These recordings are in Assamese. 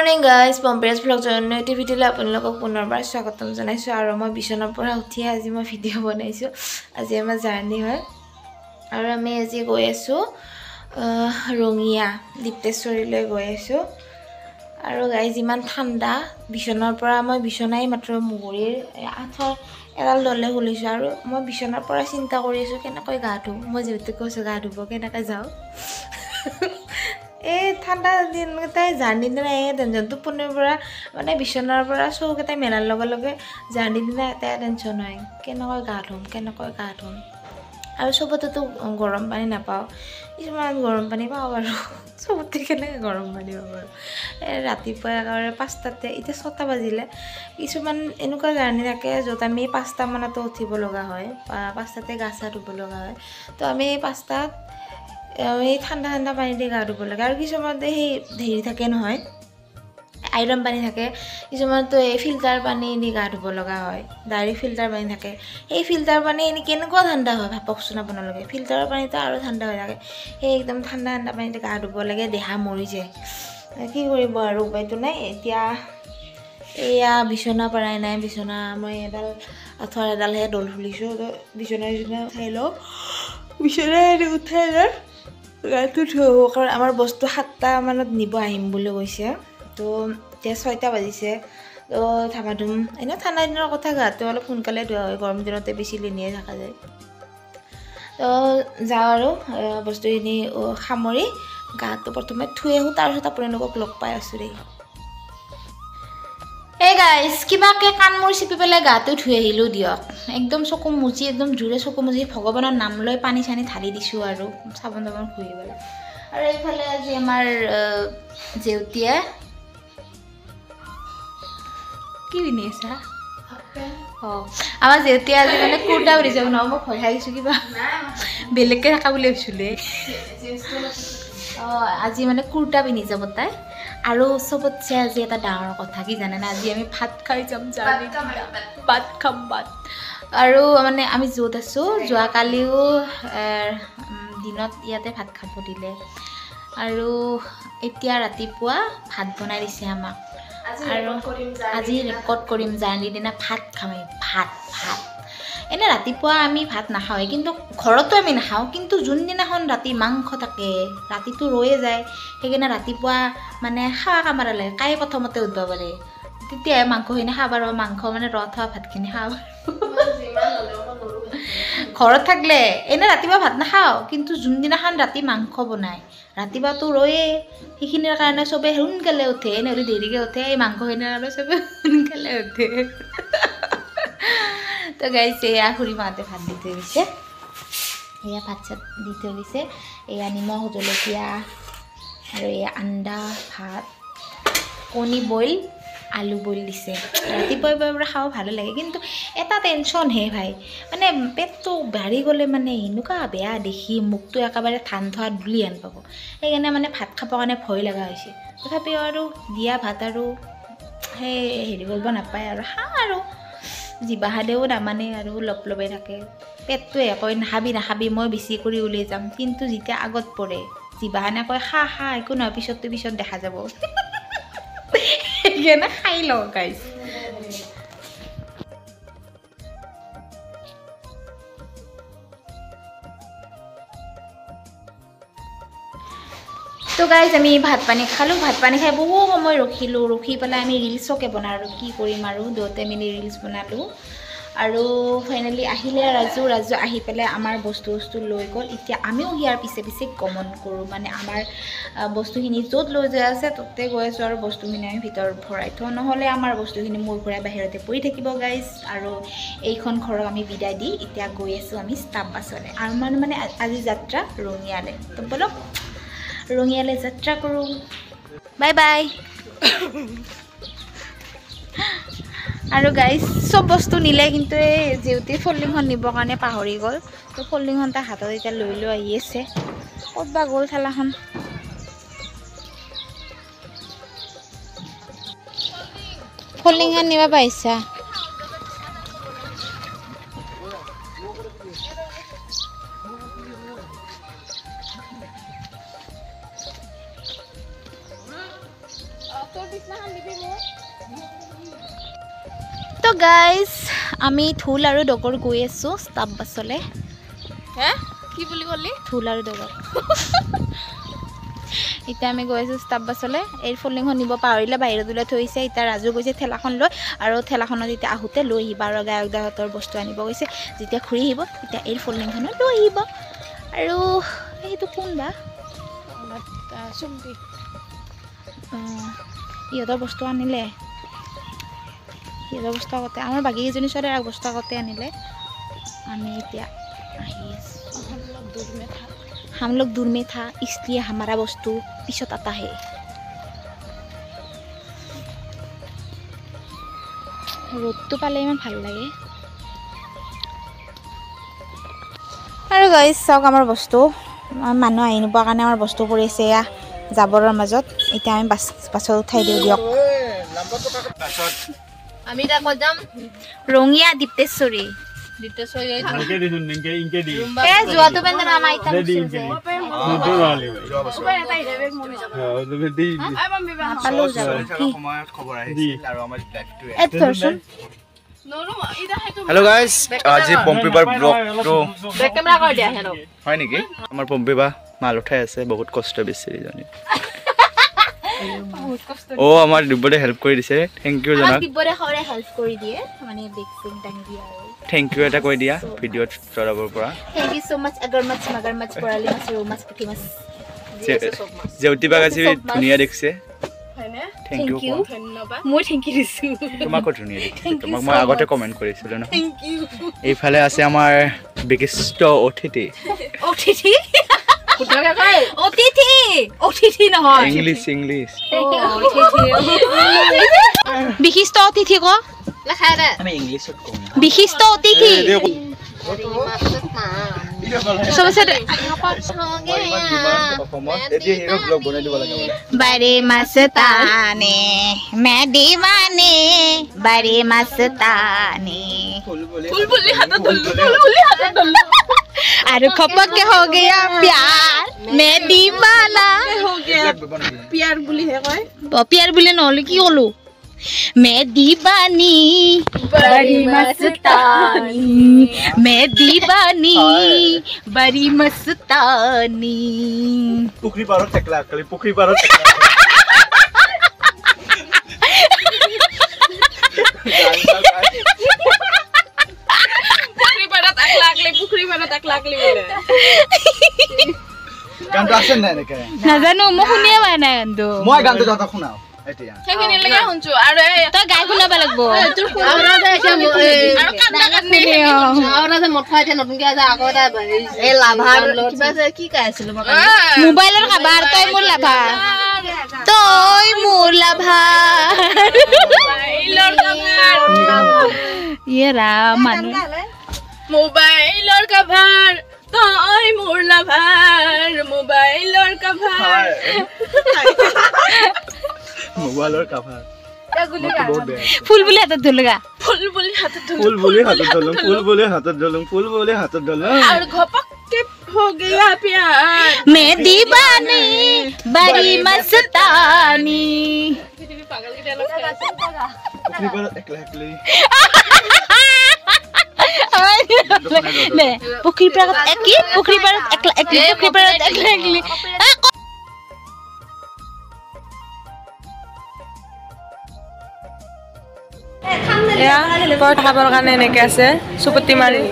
morning guys, Pompeya's vlog channel activity la আপোনালোকক পুনৰবাৰ স্বাগতম জনাইছো আৰু মই বিছনৰ পৰা উঠি আজি মই ভিডিও বনাইছো আজি আমাৰ জাৰ্নি হয় আৰু আমি আজি গৈ আছো ৰঙিয়া দীপ্তেশ্বৰীলৈ গৈ আছো আৰু গাইজ ইমান ঠাণ্ডা বিছনৰ পৰা মই বিছনাই মাত্ৰ মুগৰীৰ আঠৰ এডাল দলে খুলিছো আৰু মই বিছনৰ পৰা চিন্তা কৰি আছো কেনেকৈ গা ধুম মই যেতে কৈছো গা ধুব কেনেকৈ যাও ঠাণ্ডা দিন তাই জাৰ্নি দিনা টেনশ্যনটো পুনৰ পৰা মানে বিছনাৰ পৰা চৌকেইটা মেলাৰ লগে লগে জাৰ্নি দিনা এটা টেনশ্যন হয় কেনেকৈ গা ধুম আৰু চবতেতো গৰম পানী নাপাওঁ কিছুমান গৰম পানী পাওঁ আৰু চবতে কেনেকৈ গৰম পানী পাওঁ আৰু ৰাতিপুৱা একেবাৰে 5টাতে এতিয়া 6টা বাজিলে কিছুমান এনেকুৱা জাৰ্নি থাকে য'ত আমি 5টা মানতো উঠিব লগা হয় বা 5টাতে গা চা ধুব লগা হয় তো আমি 5টাত এই ঠাণ্ডা পানী দি গা ধুব লাগে আৰু কিছুমানতে সেই হেৰি থাকে নহয় আইৰণ পানী থাকে কিছুমানতো এই ফিল্টাৰ পানী দি গা ধুব লগা হয় ডাইৰেক্ট ফিল্টাৰ পানী থাকে এই ফিল্টাৰ পানী এনে কেনেকুৱা ঠাণ্ডা হয় ভাবকচোন আপোনালোকে ফিল্টাৰৰ পানীটো আৰু ঠাণ্ডা হৈ থাকে সেই একদম ঠাণ্ডা পানীতে গা ধুব লাগে দেহা মৰি যায় কি কৰিব আৰু উপায়টো নাই এতিয়া এয়া বিছনা পৰাই নাই বিছনা মই এডাল আঠুৱাৰ এডালহে দল খুলিছোঁ বিছনা উঠাই লওঁ বিছনা উঠাই লওঁ গাটো ধুব কাৰণ আমাৰ বস্তু 7টা মানত নিব আহিম বুলি কৈছে তো এতিয়া 6টা বাজিছে তো ধামাধুম এনেও ঠাণ্ডা দিনৰ কথা গাটো অলপ সোনকালে ধোৱা হয় গৰম দিনতে বেছি লিনিয়ে থকা যায় তো যাওঁ আৰু বস্তুখিনি সামৰি গাটো প্ৰথমে ধুই আহোঁ তাৰপিছত আপোনালোকক লগ পাই আছোঁ দেই এই গাইজ কিবাকে কাণ মোৰ চিপি পেলাই গাটো ধুই আহিলোঁ দিয়ক একদম চকু মুচি একদম জোৰে চকু মুচি ভগৱানৰ নাম লৈ পানী চানী ঢালি দিছোঁ আৰু চাবোন ঘঁহি পেলাই আৰু এইফালে আজি আমাৰ জেউতীয়ে কি পিন্ধি আছা অঁ আমাৰ জেউতীয়ে আজি মানে কুৰ্তা পিন্ধিছে ন মই ভয় খাইছোঁ কিবা বেলেগকৈ থকা বুলি ভাবিছিলোঁ অঁ আজি মানে কুৰ্তা পিন্ধি যাব তাই আৰু চবতছে আজি এটা ডাঙৰ কথা কি জানেনে আজি আমি ভাত খাই যাম ভাত খাম আৰু মানে আমি য'ত আছোঁ যোৱাকালিও দিনত ইয়াতে ভাত খাব দিলে আৰু এতিয়া ৰাতিপুৱা ভাত বনাই দিছে আমাক আৰু আজি ৰেকৰ্ড কৰিম জাৰ্নি দিনা ভাত খাম ভাত এনে ৰাতিপুৱা আমি ভাত নাখাওঁৱে কিন্তু ঘৰতো আমি নাখাওঁ কিন্তু যোনদিনাখন ৰাতি মাংস থাকে ৰাতিটো ৰৈয়ে যায় সেইকাৰণে ৰাতিপুৱা মানে খাৱা কামাৰা লাগে কাই প্ৰথমতে উঠব পাৰে তেতিয়াহে মাংসখিনি খাব আৰু মাংস মানে ৰ থোৱা ভাতখিনি খাব ঘৰত থাকিলে এনে ৰাতিপুৱা ভাত নাখাওঁ কিন্তু যোনদিনাখন ৰাতি মাংস বনায় ৰাতিপুৱাতো ৰৈয়ে সেইখিনিৰ কাৰণে চবে সোনকালে উঠে নহ'লে দেৰিকৈ উঠে এই মাংসখিনিৰ কাৰণে চবে সোনকালে উঠে তো গাইজ এয়া খুৰী মাহঁতে ভাত দি থৈ গৈছে এয়া ভাত চাত দি থৈ গৈছে এয়া নিমখ জলকীয়া আৰু এয়া আন্দা ভাত কণী বইল আলু বইল দিছে ৰাতিপুৱাই পৰা খাব ভালো লাগে কিন্তু এটা টেনশ্যন হে ভাই মানে পেটটো বাঢ়ি গ'লে মানে এনেকুৱা বেয়া দেখি মুখটো একেবাৰে ধান থোৱা দুলি আন পাব সেইকাৰণে মানে ভাত খাবৰ কাৰণে ভয় লগা হৈছে তথাপিও আৰু দিয়া ভাত আৰু সেই হেৰি কৰিব নাপায় আৰু খাওঁ আৰু জিভাহাদেও নামানে আৰু লবাই থাকে পেটটোৱে কয় নাখাবি মই বেছি কৰি উলিয়াই যাম কিন্তু যেতিয়া আগত পৰে জিভাহানে কয় খা একো নহয় পিছত দেখা যাব সেইকাৰণে খাই লওঁ গাইজ তো গাইজ আমি ভাত পানী খালোঁ ভাত পানী খাই বহু সময় ৰখি পেলাই আমি ৰিলচকে বনালোঁ কি কৰিম আৰু দুয়োতে মিলি ৰিলচ বনালোঁ আৰু ফাইনেলি আহিলে ৰাজু আহি পেলাই আমাৰ বস্তু লৈ গ'ল এতিয়া আমিও ইয়াৰ পিছে গমন কৰোঁ মানে আমাৰ বস্তুখিনি য'ত লৈ যায় আছে ত'তে গৈ আছোঁ আৰু বস্তুখিনি আমি ভিতৰত ভৰাই থওঁ নহ'লে আমাৰ বস্তুখিনি মূৰ ঘূৰাই বাহিৰতে পৰি থাকিব গাইজ আৰু এইখন ঘৰক আমি বিদায় দি এতিয়া গৈ আছোঁ আমি ষ্টাফ বাছলৈ আৰু মানে আজি যাত্ৰা ৰঙিয়ালৈ তো বলক ৰঙিয়ালৈ যাত্ৰা কৰোঁ বাই বাই আৰু গাইজ চব বস্তু নিলে কিন্তু এই জেউতি ফল্ডিংখন নিবৰ কাৰণে পাহৰি গ'ল তো ফল্ডিংখন তাৰ হাতত এতিয়া লৈ আহি আছে ক'ত বা গ'ল ঠেলাখন ফল্ডিংখন নিব পাৰিছা তো গাইজ আমি থুল আৰু ডগৰ গৈ আছোঁ ষ্টাফ বাছলৈ হে কি বুলি ক'লি থুল আৰু ডগৰ এতিয়া আমি গৈ আছোঁ ষ্টাফ বাছলৈ এয়াৰ ফল্ডিংখন নিব পাহৰিলে বাহিৰত ওলাই থৈছে এতিয়া ৰাজু গৈছে ঠেলাখন লৈ আৰু ঠেলাখনত এতিয়া আহোঁতে লৈ আহিব আৰু গায়ক দাহঁতৰ বস্তু আনিব গৈছে যেতিয়া ঘূৰি আহিব তেতিয়া এয়াৰ ফল্ডিংখনো লৈ আহিব আৰু সেইটো কোন বা ইহঁতৰ বস্তু আনিলে সিহঁতৰ বস্তু আগতে আমাৰ বাকী কেইজনী ছোৱালীৰ বস্তু আগতে আনিলে আমি এতিয়া আহি আছোঁ हम लोग दूर में था इसलिए हमारा वस्तु पिछत आता है र'दটো পালে ইমান ভাল লাগে আৰু গাইজ চাওক আমাৰ বস্তু মানুহ আহি নোপোৱাৰ কাৰণে আমাৰ বস্তু পৰিছে এয়া জাবৰৰ মাজত এতিয়া আমি বাছত উঠাই দিওঁ দিয়ক আমি এটা কৈ যাম ৰঙিয়া দীপ্তেশ্বৰী যোৱাটো পেন আমাৰ আইতা हेलो गाइस आज पम्पीबार ब्लॉग कैमरा कर दिया हेलो হয় নেকি আমাৰ পম্পীবা মাল উঠাই আছে বহুত কষ্ট বেছিৰি জানি ও আমাৰ দিব্যৰে হেল্প কৰি দিছে থ্যাংক ইউ জনাক দিব্যৰে খৰে হেল্প কৰি দিয়ে মানে বেগ সিং টাঙি দিয়ে আৰু থ্যাংক ইউ এটা কৈ দিয়া ভিডিঅ'ত চলাবৰ পৰা থ্যাংক ইউ সো মাচ আগাৰ মাছ মাগাৰ মাছ পৰালি মাছ ৰৌ মাছ পুঠি মাছ জেউতি বাগাছি ধুনিয়া দেখছে হয়নে থ্যাংক ইউ ধন্যবাদ মই থ্যাংক ইউ দিছো তোমাকো ধুনিয়া দেখছে তোমাক মই আগতে কমেন্ট কৰিছিলো ন থ্যাংক ইউ এইফালে আছে আমাৰ বিশিষ্ট অতিথি অতিথি কুটকে কয় অতিথি অতিথি নহয় ইংলিছ বিশিষ্ট অতিথি ক লেখা দে আমি ইংলিছত কম বিশিষ্ট অতিথি सबसे बड़े मस्ताने मैं दीवाने बड़े मस्ताने बुलबुली हाथ धुल अरे खपक के हो गया प्यार मैं दीवाना हो गया प्यार बुली है कोई प्यार बुली নহলে কি হলো मैं दीवानी बड़ी मस्तानी मैं दीवानी बड़ी मस्तानी पुखरी पारो टकला कली पुखरी पारो टकला पुखरी पारो टकला कली बोले গানটো আছে নাই নেকে নাজানো মই শুনিয়ে পোৱা নাই গানটো মই গানটো দাদা শুনাও এতিয়া সেইখিনি লাগে শুনছো আৰু তই গাই শুনাব লাগিব তোৰ আৰু কান্দা কান্দি আৰু যে মঠা এতিয়া নতুনকে আছে আকৌ এটা এই লাভাৰ কিবা যে কি কাই আছিল মই মোবাইলৰ কাবাৰ তই মোৰ লাভা তই মোৰ লাভা মোবাইলৰ কাভাৰ ইয়ে ৰাম মানুহ মোবাইলৰ কাভাৰ তই মোৰ লাভাৰ মোবাইলৰ কাভাৰ মোবাইলৰ কাভাৰ ফুল বুলি হাতত ধলগা ফুল বুলি হাতত ফুল বুলি হাতত ধলুং ফুল বুলি হাতত ধলুং ফুল বুলি হাতত ধলুং আৰু ঘপককে हो गया प्यार मैं दीवानी बड़ी मस्तानी पागल के डायलॉग पुखरी पर एकला एकली ले पुखरी पर एकली पुखरी पर एकला एकली पुखरी पर एकला एकली এয়া পৰঠা খাবৰ কাৰণে এনেকৈ আছে চুপতি মাৰি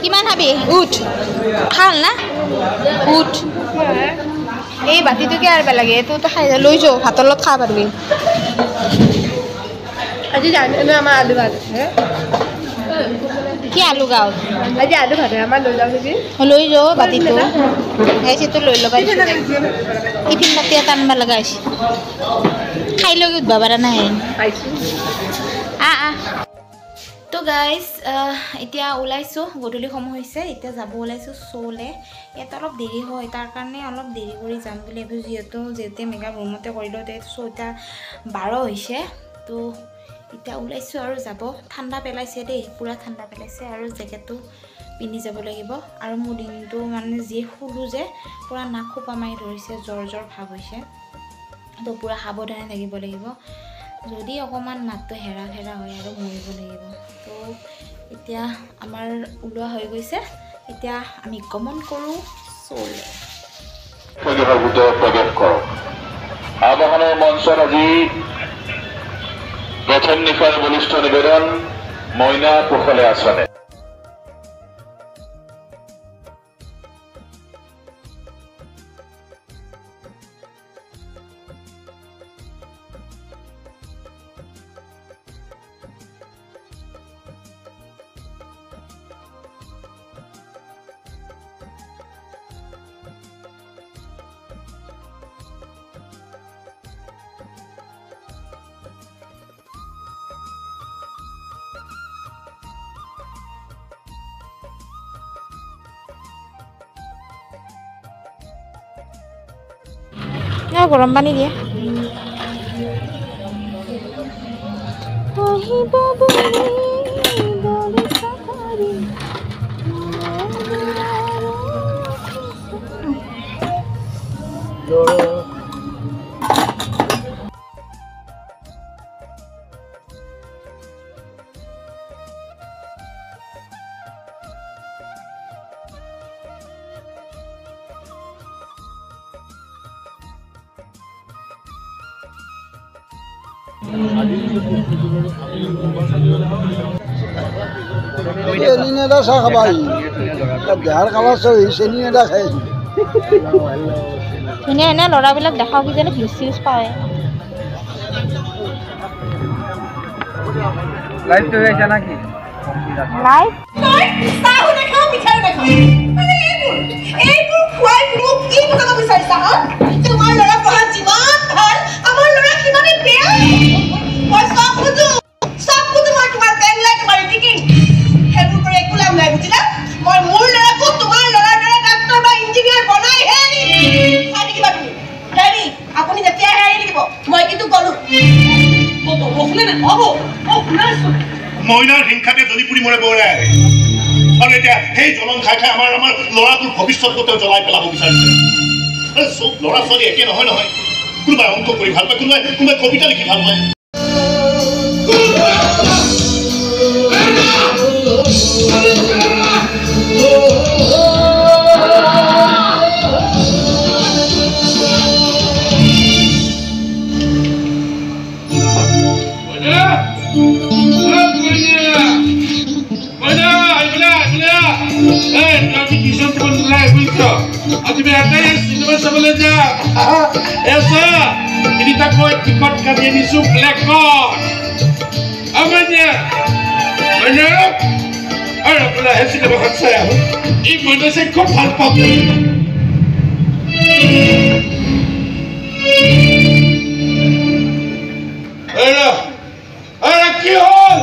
কিমান খাবি উঠ খাল না উঠ এই বাতিটোকে আৰবা লাগে এইটো খাই লৈ যাও ভাতৰ লগত খাব পাৰবি আজি জানো আমাৰ আলু ভাত কি আলু গাঁও আজি আলু ভাত আমাৰ লৈ যাওঁ নেকি লৈ যাও বাতিটো সেইটো লৈ ল'বা টিফিন বাতি এটা আনবা লগা হৈছে খাই লৈ উঠবা পাৰা নাই তো গাইজ এতিয়া ওলাইছোঁ গধূলি সময় হৈছে এতিয়া যাব ওলাইছোঁ শ্ব'লৈ ইয়াত অলপ দেৰি হয় তাৰ কাৰণে অলপ দেৰি কৰি যাম বুলি ভাবিছোঁ যিহেতু মেকআপ ৰুমতে কৰিলোঁ ত' 6:12 হৈছে তো এতিয়া ওলাইছোঁ আৰু যাব ঠাণ্ডা পেলাইছে দেই পুৰা ঠাণ্ডা পেলাইছে আৰু জেকেটটো পিন্ধি যাব লাগিব আৰু মোৰ দিনটো মানে যি শুলো যে পুৰা নাক খোপা মাৰি ধৰিছে জ্বৰ ভাৱ হৈছে তো পুৰা সাৱধানে থাকিব লাগিব যদি অকণমান মাতটো হেৰা হয় আৰু মৰিব লাগিব তো এতিয়া আমাৰ ওলোৱা হৈ গৈছে এতিয়া আমি গমন কৰোঁ চলে আগমনেৰ মঞ্চৰ আজি প্ৰথম নিশাৰ বলিষ্ঠ নিবেদন মইনা কুশলে আসনে গৰম পানী দিয়ে চেনিনেদা চাহ খাবা দেহাৰ কালাৰ চেনিনেদা খাই ধুনীয়া এনে ল'ৰাবিলাক দেখাও কিজানি ভিউজ চিউজ পায় লাইভটো হৈছে নাকি লাইভ চাহু দেখাও পিঠাও দেখাও মানে এইবোৰ খুৱাই মোক কি বুজাব বিচাৰিছা হা তোমাৰ ল'ৰা পঢ়া যিমান ভাল আমাৰ ল'ৰা সিমানে বেয়া মই চব বুজো মই তোমাৰ বেংলাইট মাৰি দিকিম সেইবোৰ কৰি একো লাভ নাই বুজিলা মই মোৰ ল'ৰাকো তোমাৰ ল'ৰাৰ দৰে ডাক্তৰ বা ইঞ্জিনিয়াৰ বনাইহে চাই দেখিবা তুমি হেৰি আপুনি যেতিয়া হেৰি দেখিব মই কিন্তু গ'লো শুনে না হ'ব শুনাইছো মইনাৰ হিংসাতে জ্বলি পুৰি মৰে বৰাই আৰু এতিয়া সেই জ্বলন খাই আমাৰ ল'ৰাটোৰ ভৱিষ্যতটো জ্বলাই পেলাব বিচাৰিছে চব ল'ৰা ছোৱালী একে নহয় কোনোবাই অংক কৰি ভাল পায় কোনোবাই কবিতা লিখি ভাল পায় Ini tak kau ikut kami ni sup lekor. Amanya, mana? Orang pula hasil bahan saya. Ini mana saya kau palpap. Ara kihol.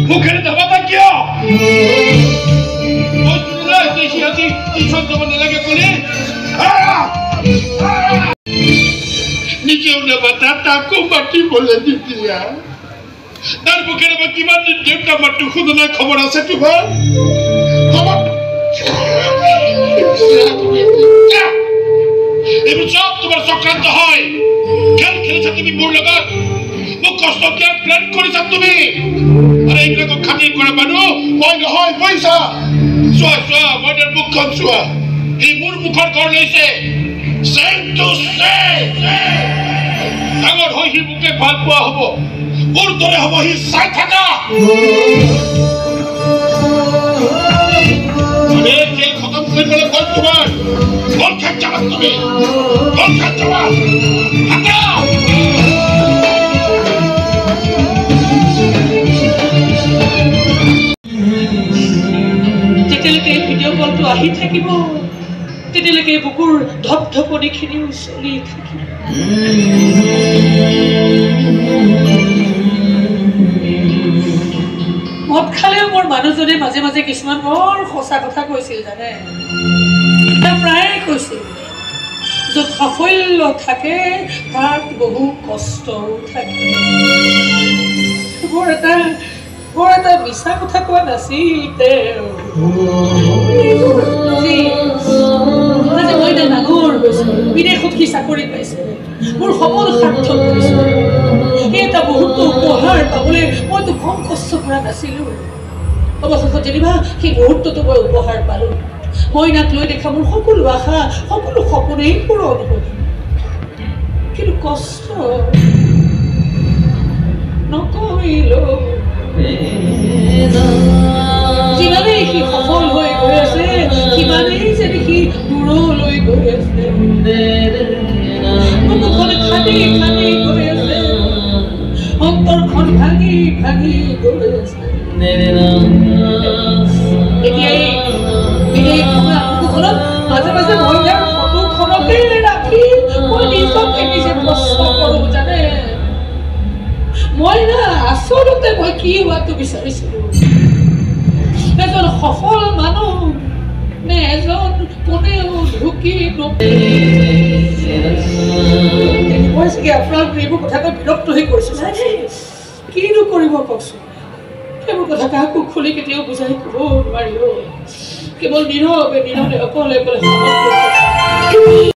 Bukan dah apa kio. Oh sudah, siapa isu tu mana lagi kau Ara. Niki udah batata aku mati boleh dia. Dan bukan apa gimana dia tak mati khudna khabar ase tu bhai. Khabar. Ibu job তোমার সংক্রান্ত হয় খেল খেলেছ তুমি মোর লগত মোক কষ্ট কিয় প্ল্যান কৰিছ তুমি আৰে এইগুলো খাতিৰ কৰা মানুহ মই নহয় পইচা চোৱা মইৰ মুখখন চোৱা এই মোৰ মুখৰ ঘৰ লৈছে Same to say. Agar hoy hi muke bhal poa hobo. Mur dore hobo hi sai thaka. Ore khel khatam koi bole kol tumar. Kol khachaba tumi. Kol khachaba. Hata. যেতিয়ালৈকে ভিডিঅ' কলটো আহি থাকিব তেতিয়ালৈকে বুকুৰ ধপধপনিখিনি চলি থাকিব মদ খালেও মোৰ মানুহজনে মাজে মাজে কিছুমান বৰ সঁচা কথা কৈছিল জানে প্ৰায় কৈছিল য'ত সাফল্য থাকে তাত বহু কষ্টও থাকে বৰ এটা মিছা কথা কোৱা নাছিল তেওঁ আজি মই এতিয়া ডাঙৰ হৈছোঁ বিদেশত সি চাকৰি পাইছে মোৰ সপোন সাৰ্থক কৰিছোঁ সেই এটা বহুতো উপহাৰ পাবলৈ মইতো কম কষ্ট কৰা নাছিলোঁ অৱশেষত যেনিবা সেই মুহূৰ্তটো মই উপহাৰ পালোঁ মইনাক লৈ দেখা মোৰ সকলো আশা সকলো সপোনেই পূৰণ হ'ল কিন্তু কষ্ট নকৰিলোঁ যিমানেই সি সফল হৈ গৈ আছে সিমানেই যেনে সি দূৰলৈ গৈ আছে মনখন খানি খানি গৈ আছে অন্তৰখন ভাঙি ভাঙি গৈ আছে এতিয়াই বিদেশ ভ্ৰমণত মাজে মাজে মই ইয়াৰ ফটোখনকে ৰাখি মই নিজকে নিজে প্ৰশ্ন কৰোঁ জানে মই না আচলতে মই কি হোৱাটো বিচাৰিছিলোঁ এজন সফল মানুহ নে এজন কোনেও ঢুকি মই চাগে আপোনালোক এইবোৰ কথাকৈ বিৰক্ত হৈ কৰিছোঁ কিনো কৰিব কওকচোন সেইবোৰ কথা কাকো খুলি কেতিয়াও বুজাই ক'ব নোৱাৰিব কেৱল নীৰৱে নীৰৱে অকলে অকলে